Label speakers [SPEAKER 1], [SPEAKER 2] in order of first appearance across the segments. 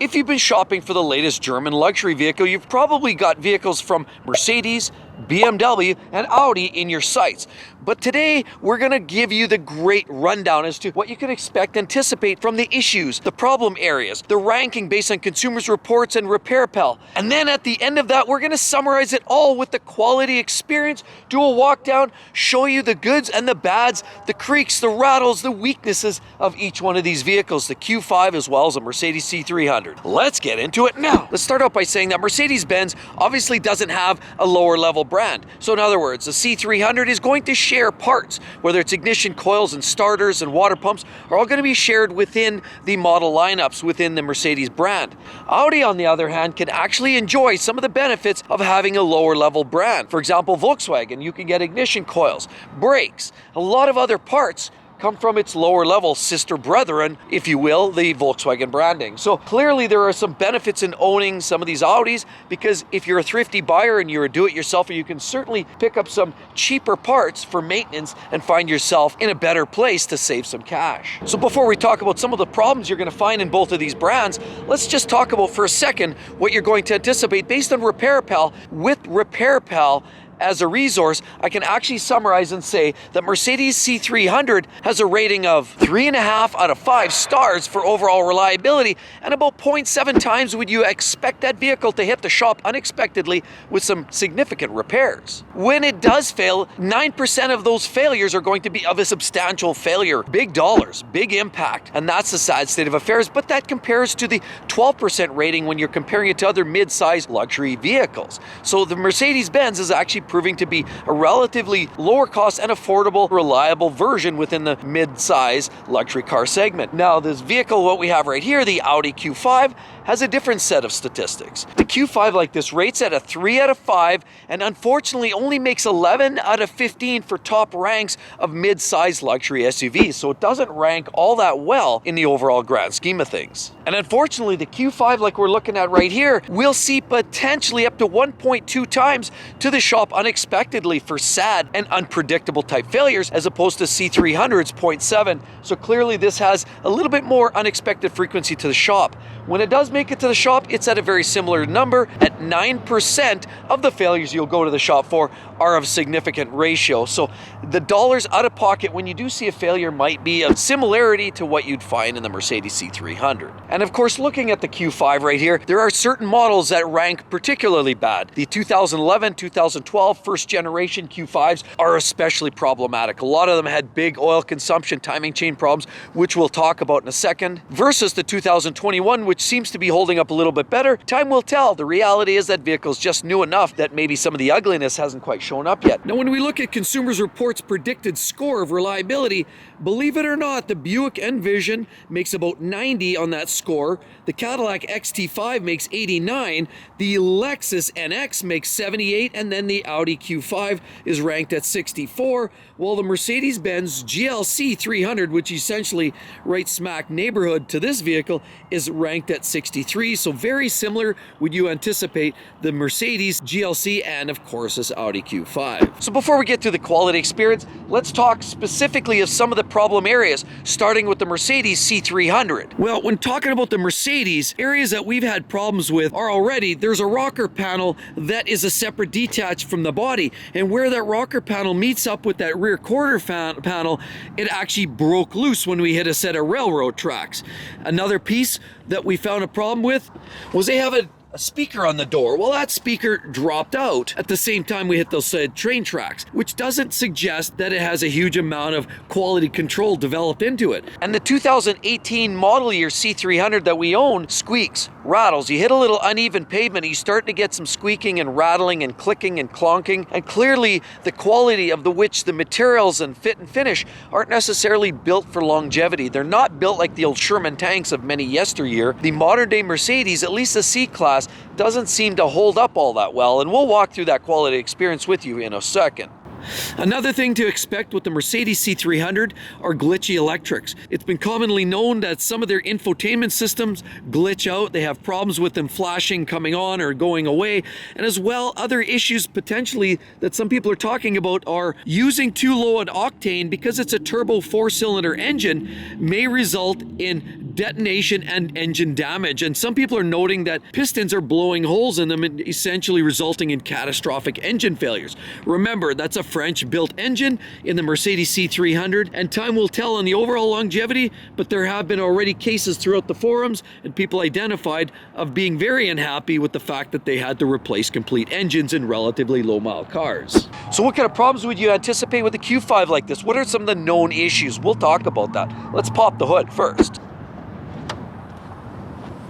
[SPEAKER 1] If you've been shopping for the latest German luxury vehicle, you've probably got vehicles from Mercedes, BMW, and Audi in your sights. But today, we're gonna give you the great rundown as to what you can expect, anticipate from the issues, the problem areas, the ranking based on consumers' reports and RepairPal. And then at the end of that, we're gonna summarize it all with the quality experience, do a walk down, show you the goods and the bads, the creaks, the rattles, the weaknesses of each one of these vehicles, the Q5 as well as the Mercedes C300. Let's get into it now. Let's start out by saying that Mercedes-Benz obviously doesn't have a lower level brand. So in other words, the C300 is going to share parts, whether it's ignition coils and starters and water pumps, are all going to be shared within the model lineups within the Mercedes brand. Audi, on the other hand, can actually enjoy some of the benefits of having a lower level brand. For example, Volkswagen, you can get ignition coils, brakes, a lot of other parts come from its lower level sister brethren, if you will, the Volkswagen branding. So clearly there are some benefits in owning some of these Audis, because if you're a thrifty buyer and you're a do-it-yourselfer, you can certainly pick up some cheaper parts for maintenance and find yourself in a better place to save some cash. So before we talk about some of the problems you're going to find in both of these brands, let's just talk about for a second what you're going to anticipate based on RepairPal. With RepairPal as a resource, I can actually summarize and say that Mercedes C300 has a rating of 3.5 out of 5 stars for overall reliability, and about 0.7 times would you expect that vehicle to hit the shop unexpectedly with some significant repairs. When it does fail, 9% of those failures are going to be of a substantial failure. Big dollars, big impact, and that's the sad state of affairs, but that compares to the 12% rating when you're comparing it to other mid-sized luxury vehicles. So the Mercedes-Benz is actually proving to be a relatively lower cost and affordable, reliable version within the mid-size luxury car segment. Now, this vehicle, what we have right here, the Audi Q5, has a different set of statistics. The Q5 like this rates at a 3 out of 5 and unfortunately only makes 11 out of 15 for top ranks of mid-sized luxury SUVs, so it doesn't rank all that well in the overall grand scheme of things. And unfortunately, the Q5 like we're looking at right here will see potentially up to 1.2 times to the shop unexpectedly for sad and unpredictable type failures, as opposed to C300's 0.7. So clearly this has a little bit more unexpected frequency to the shop. When it does make it to the shop, it's at a very similar number. At 9% of the failures you'll go to the shop for are of significant ratio. So the dollars out of pocket when you do see a failure might be of similarity to what you'd find in the Mercedes C300. And of course, looking at the Q5 right here, there are certain models that rank particularly bad. The 2011, 2012 first generation Q5s are especially problematic. A lot of them had big oil consumption, timing chain problems, which we'll talk about in a second, versus the 2021, which seems to be holding up a little bit better. Time will tell. The reality is that vehicle's just new enough that maybe some of the ugliness hasn't quite shown up yet. Now, when we look at Consumers Reports' predicted score of reliability, believe it or not, the Buick Envision makes about 90 on that score. The Cadillac XT5 makes 89. The Lexus NX makes 78, and then the Audi Q5 is ranked at 64, while the Mercedes-Benz GLC 300, which essentially right smack neighborhood to this vehicle, is ranked at 63. So very similar would you anticipate the Mercedes GLC and of course this Audi Q5. So before we get to the quality experience, let's talk specifically of some of the problem areas, starting with the Mercedes C300. Well, when talking about the Mercedes, areas that we've had problems with are already, there's a rocker panel that is a separate detach from the body, and where that rocker panel meets up with that rear quarter panel, it actually broke loose when we hit a set of railroad tracks. Another piece that we found a problem with was they have a speaker on the door. Well, that speaker dropped out at the same time we hit those said train tracks, which doesn't suggest that it has a huge amount of quality control developed into it. And the 2018 model year C300 that we own squeaks, rattles. You hit a little uneven pavement, you start to get some squeaking and rattling and clicking and clonking, and clearly the quality of which the materials and fit and finish aren't necessarily built for longevity. They're not built like the old Sherman tanks of many yesteryear. The modern day Mercedes, at least the C-Class, doesn't seem to hold up all that well, and we'll walk through that quality experience with you in a second. Another thing to expect with the Mercedes C300 are glitchy electrics. It's been commonly known that some of their infotainment systems glitch out. They have problems with them flashing, coming on or going away. And as well, other issues potentially that some people are talking about are using too low an octane because it's a turbo 4-cylinder engine may result in detonation and engine damage. And some people are noting that pistons are blowing holes in them and essentially resulting in catastrophic engine failures. Remember, that's a French-built engine in the Mercedes C300, and time will tell on the overall longevity, but there have been already cases throughout the forums and people identified of being very unhappy with the fact that they had to replace complete engines in relatively low-mile cars. So what kind of problems would you anticipate with the Q5 like this? What are some of the known issues? We'll talk about that. Let's pop the hood first.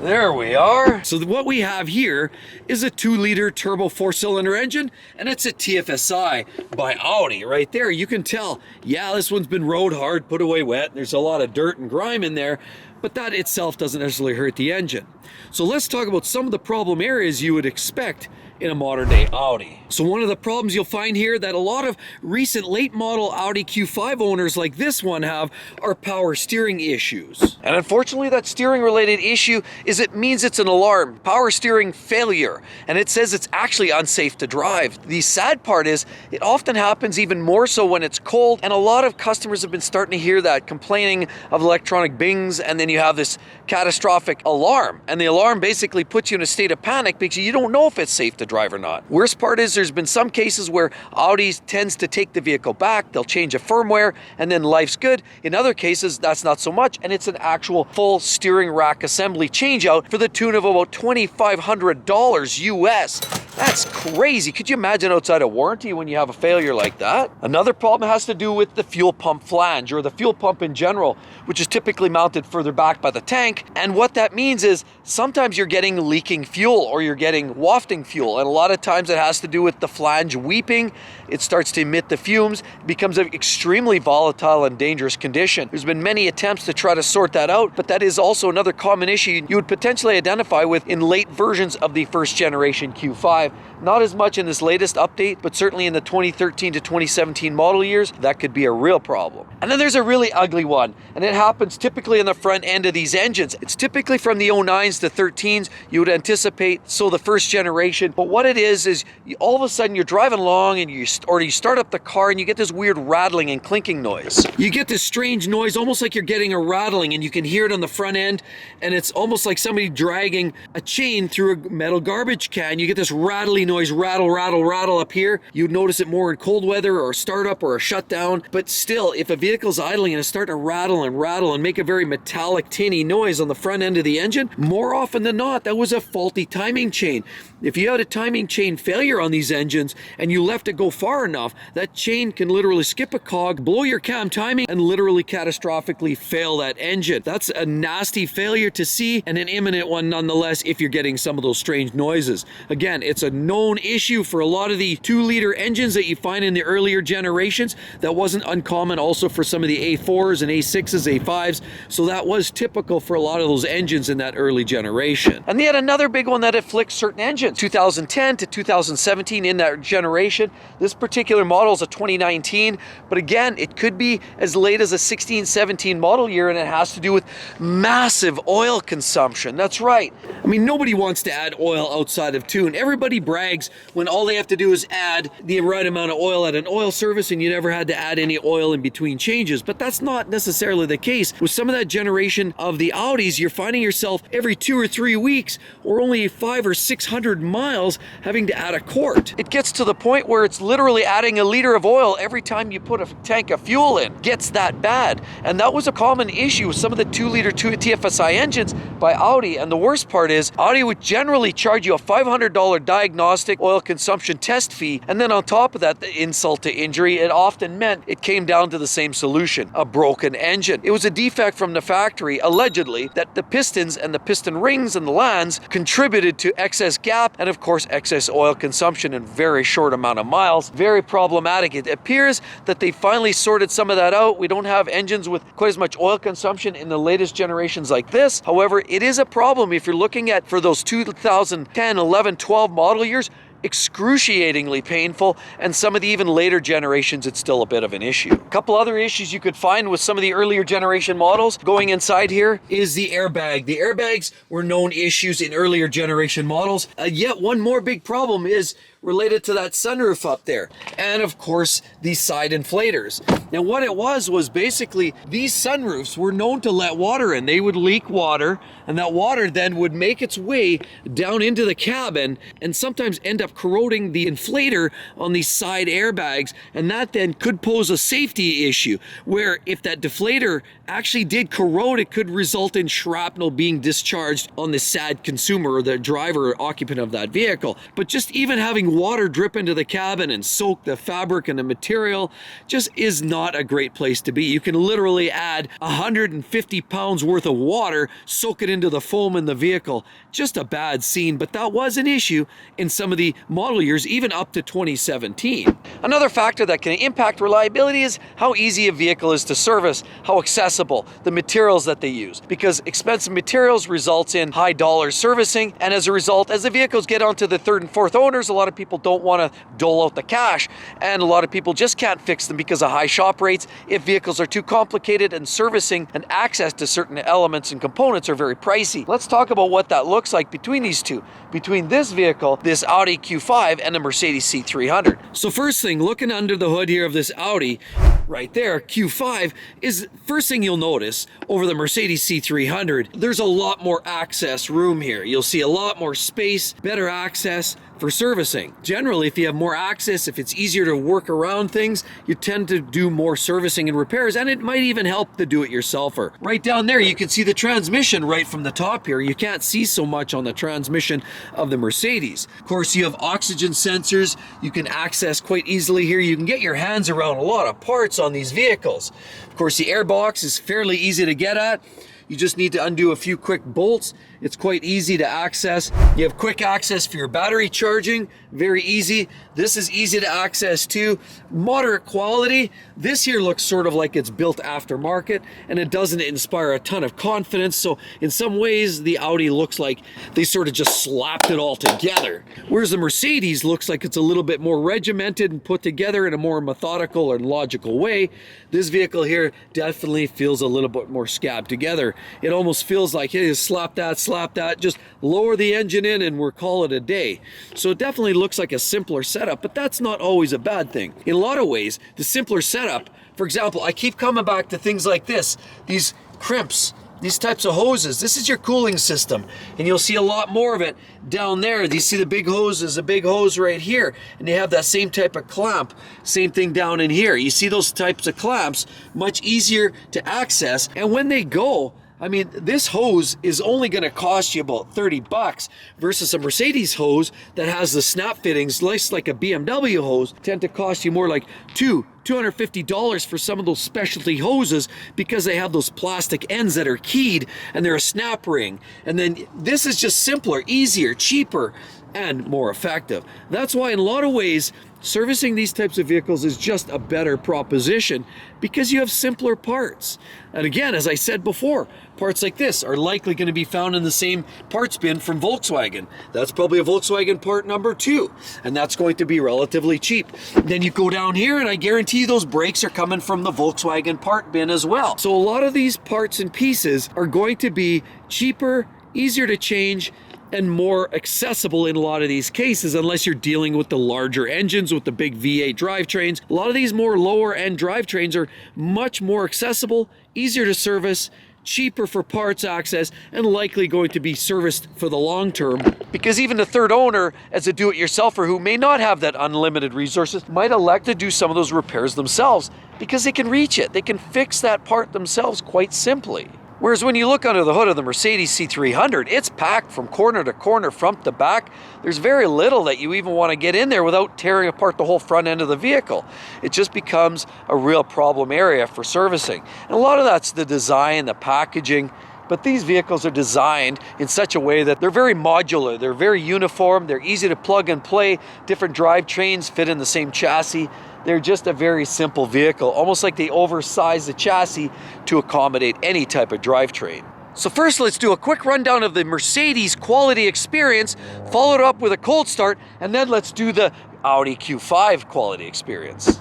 [SPEAKER 1] There we are. So what we have here is a 2-liter turbo 4-cylinder engine, and it's a TFSI by Audi right there. You can tell, yeah, this one's been rode hard, put away wet. There's a lot of dirt and grime in there, but that itself doesn't necessarily hurt the engine. So let's talk about some of the problem areas you would expect in a modern day Audi. So one of the problems you'll find here that a lot of recent late model Audi Q5 owners like this one have are power steering issues. And unfortunately that steering related issue is it means it's an alarm, power steering failure, and it says it's actually unsafe to drive. The sad part is it often happens even more so when it's cold, and a lot of customers have been starting to hear that, complaining of electronic bings, and then you have this catastrophic alarm, and the alarm basically puts you in a state of panic because you don't know if it's safe to drive or not. Worst part is there's been some cases where Audi tends to take the vehicle back, they'll change a firmware, and then life's good. In other cases, that's not so much, and it's an actual full steering rack assembly change out for the tune of about $2,500 US. That's crazy. Could you imagine outside of warranty when you have a failure like that? Another problem has to do with the fuel pump flange, or the fuel pump in general, which is typically mounted further back by the tank. And what that means is sometimes you're getting leaking fuel or you're getting wafting fuel. And a lot of times it has to do with the flange weeping. It starts to emit the fumes, it becomes an extremely volatile and dangerous condition. There's been many attempts to try to sort that out, but that is also another common issue you would potentially identify with in late versions of the first generation Q5. Not as much in this latest update, but certainly in the 2013 to 2017 model years, that could be a real problem. And then there's a really ugly one, and it happens typically in the front end of these engines. It's typically from the 09s to 13s, you would anticipate, so the first generation. But what it is all of a sudden you're driving along and you start up the car and you get this weird rattling and clinking noise. You get this strange noise, almost like you're getting a rattling, and you can hear it on the front end, and it's almost like somebody dragging a chain through a metal garbage can. You get this rattly noise, rattle, rattle, rattle up here. You'd notice it more in cold weather or a startup or a shutdown, but still, if a vehicle's idling and it's starting to rattle and make a very metallic, tinny noise on the front end of the engine, more often than not, that was a faulty timing chain. If you had a timing chain failure on these engines and you left it go far enough, that chain can literally skip a cog, blow your cam timing, and literally catastrophically fail that engine. That's a nasty failure to see, and an imminent one nonetheless if you're getting some of those strange noises. Again, it's a known issue for a lot of the 2-liter engines that you find in the earlier generations. That wasn't uncommon also for some of the A4s and A6s, A5s, so that was typical for a lot of those engines in that early generation. And they had another big one that afflicts certain engines. 2010 to 2017 in that generation. This particular model is a 2019, but again, it could be as late as a 16-17 model year, and it has to do with massive oil consumption. That's right. I mean, nobody wants to add oil outside of tune. Everybody brags when all they have to do is add the right amount of oil at an oil service and you never had to add any oil in between changes, but that's not necessarily the case. With some of that generation of the Audis, you're finding yourself every 2 or 3 weeks or only 500 or 600 miles having to add a quart. It gets to the point where it's literally adding a liter of oil every time you put a tank of fuel in. Gets that bad. And that was a common issue with some of the 2-liter TFSI engines by Audi. And the worst part is Audi would generally charge you a $500 diagnostic oil consumption test fee, and then on top of that, the insult to injury, it often meant it came down to the same solution, a broken engine. It was a defect from the factory, allegedly, that the pistons and the piston rings and the lands contributed to excess gap and of course excess oil consumption in very short amount of miles. Very problematic. It appears that they finally sorted some of that out. We don't have engines with quite as much oil consumption in the latest generations like this. However, it is a problem if you're looking at for those 2010, 11, 12 model years. excruciatingly painful, and some of the even later generations it's still a bit of an issue. A couple other issues you could find with some of the earlier generation models going inside here is the airbag. The airbags were known issues in earlier generation models. Yet one more big problem is related to that sunroof up there, and of course these side inflators. Now what it was basically these sunroofs were known to let water in. They would leak water, and that water then would make its way down into the cabin and sometimes end up corroding the inflator on these side airbags, and that then could pose a safety issue where if that deflator actually did corrode, it could result in shrapnel being discharged on the sad consumer or the driver or occupant of that vehicle. But just even having water drip into the cabin and soak the fabric and the material just is not a great place to be. You can literally add 150 pounds worth of water, soak it into the foam in the vehicle. Just a bad scene, but that was an issue in some of the model years, even up to 2017. Another factor that can impact reliability is how easy a vehicle is to service, how accessible, the materials that they use. Because expensive materials results in high dollar servicing, and as a result, as the vehicles get onto the third and fourth owners, a lot of people don't want to dole out the cash, and a lot of people just can't fix them because of high shop rates if vehicles are too complicated, and servicing and access to certain elements and components are very pricey. Let's talk about what that looks like between these two, between this vehicle, this Audi Q5, and the Mercedes C300. So first thing, looking under the hood here of this Audi, right there, Q5, is first thing you'll notice over the Mercedes C300, there's a lot more access room here. You'll see a lot more space, better access for servicing. Generally, if you have more access, if it's easier to work around things, you tend to do more servicing and repairs, and it might even help the do-it-yourselfer. Right down there, you can see the transmission right from the top here. You can't see so much on the transmission of the Mercedes. Of course, you have oxygen sensors you can access quite easily here. You can get your hands around a lot of parts on these vehicles. Of course, the airbox is fairly easy to get at. You just need to undo a few quick bolts. It's quite easy to access. You have quick access for your battery charging, very easy. This is easy to access too. Moderate quality. This here looks sort of like it's built aftermarket, and it doesn't inspire a ton of confidence. So in some ways, the Audi looks like they sort of just slapped it all together. Whereas the Mercedes looks like it's a little bit more regimented and put together in a more methodical and logical way. This vehicle here definitely feels a little bit more scabbed together. It almost feels like, hey, slap that, just lower the engine in and we'll call it a day. So it definitely looks like a simpler setup, but that's not always a bad thing. In a lot of ways, the simpler setup, for example, I keep coming back to things like this, these crimps, these types of hoses. This is your cooling system, and you'll see a lot more of it down there. You see the big hose, there's a big hose right here, and they have that same type of clamp, same thing down in here. You see those types of clamps, much easier to access, and when they go, I mean, this hose is only going to cost you about 30 bucks versus a Mercedes hose that has the snap fittings, like a BMW hose, tend to cost you more like $250 for some of those specialty hoses because they have those plastic ends that are keyed and they're a snap ring. And then this is just simpler, easier, cheaper, and more effective. That's why in a lot of ways, servicing these types of vehicles is just a better proposition because you have simpler parts. And again, as I said before, parts like this are likely going to be found in the same parts bin from Volkswagen. That's probably a Volkswagen part number 2, and that's going to be relatively cheap. Then you go down here and I guarantee those brakes are coming from the Volkswagen part bin as well. So a lot of these parts and pieces are going to be cheaper, easier to change, and more accessible in a lot of these cases, unless you're dealing with the larger engines with the big V8 drivetrains. A lot of these more lower end drivetrains are much more accessible, easier to service, cheaper for parts access, and likely going to be serviced for the long term. Because even the third owner, as a do-it-yourselfer who may not have that unlimited resources, might elect to do some of those repairs themselves because they can reach it. They can fix that part themselves quite simply. Whereas when you look under the hood of the Mercedes C300, it's packed from corner to corner, front to back. There's very little that you even want to get in there without tearing apart the whole front end of the vehicle. It just becomes a real problem area for servicing. And a lot of that's the design, the packaging, but these vehicles are designed in such a way that they're very modular, they're very uniform, they're easy to plug and play, different drivetrains fit in the same chassis. They're just a very simple vehicle, almost like they oversize the chassis to accommodate any type of drivetrain. So first, let's do a quick rundown of the Mercedes quality experience, followed up with a cold start, and then let's do the Audi Q5 quality experience.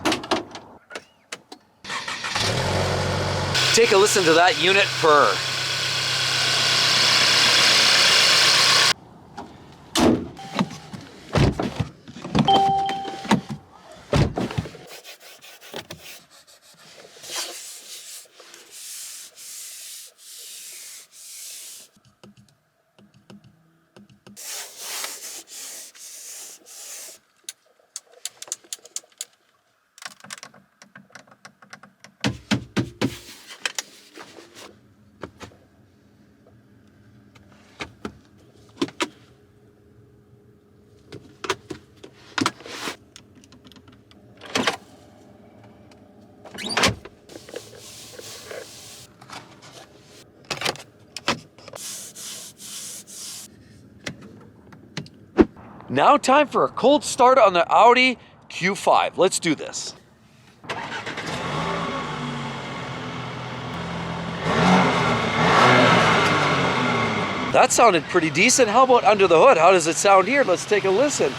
[SPEAKER 1] Take a listen to that unit purr. Now time for a cold start on the Audi Q5. Let's do this. That sounded pretty decent. How about under the hood? How does it sound here? Let's take a listen.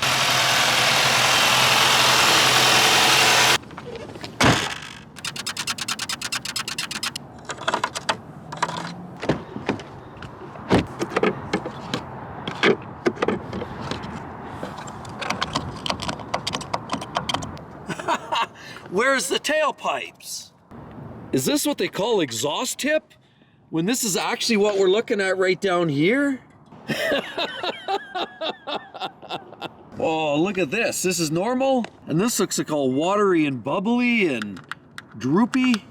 [SPEAKER 1] Where's the tailpipes? Is this what they call exhaust tip? When this is actually what we're looking at right down here? Oh, look at this. This is normal. And this looks like all watery and bubbly and droopy.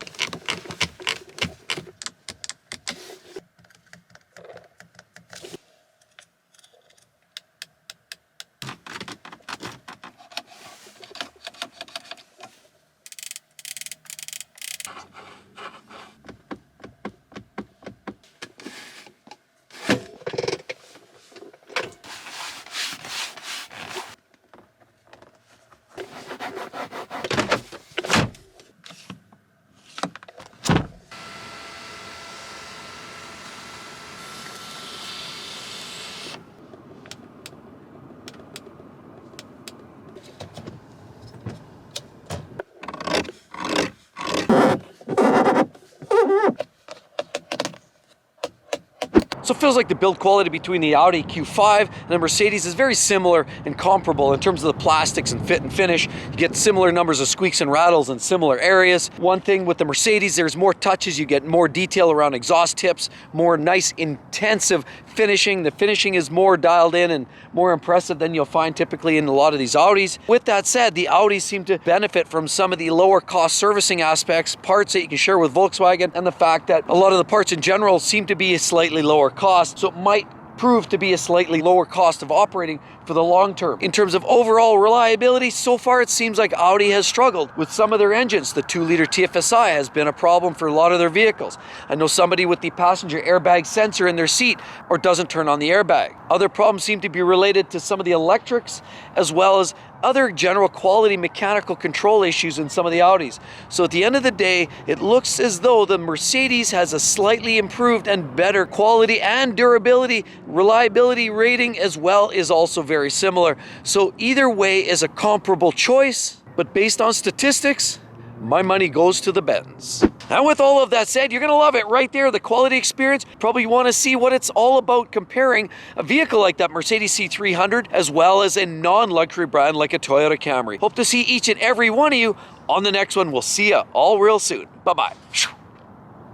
[SPEAKER 1] So it feels like the build quality between the Audi Q5 and the Mercedes is very similar and comparable in terms of the plastics and fit and finish. You get similar numbers of squeaks and rattles in similar areas. One thing with the Mercedes, there's more touches, you get more detail around exhaust tips, more nice intensive finishing. The finishing is more dialed in and more impressive than you'll find typically in a lot of these Audis. With that said, the Audis seem to benefit from some of the lower cost servicing aspects, parts that you can share with Volkswagen, and the fact that a lot of the parts in general seem to be a slightly lower cost, so it might prove to be a slightly lower cost of operating for the long term. In terms of overall reliability, so far it seems like Audi has struggled with some of their engines. The 2-liter TFSI has been a problem for a lot of their vehicles. I know somebody with the passenger airbag sensor in their seat or doesn't turn on the airbag. Other problems seem to be related to some of the electrics as well as other general quality mechanical control issues in some of the Audis. So at the end of the day, it looks as though the Mercedes has a slightly improved and better quality and durability, reliability rating as well is also very similar. So either way is a comparable choice, but based on statistics, my money goes to the Benz. And with all of that said, you're gonna love it right there, the quality experience. Probably wanna see what it's all about comparing a vehicle like that Mercedes C300 as well as a non-luxury brand like a Toyota Camry. Hope to see each and every one of you on the next one. We'll see ya all real soon. Bye-bye.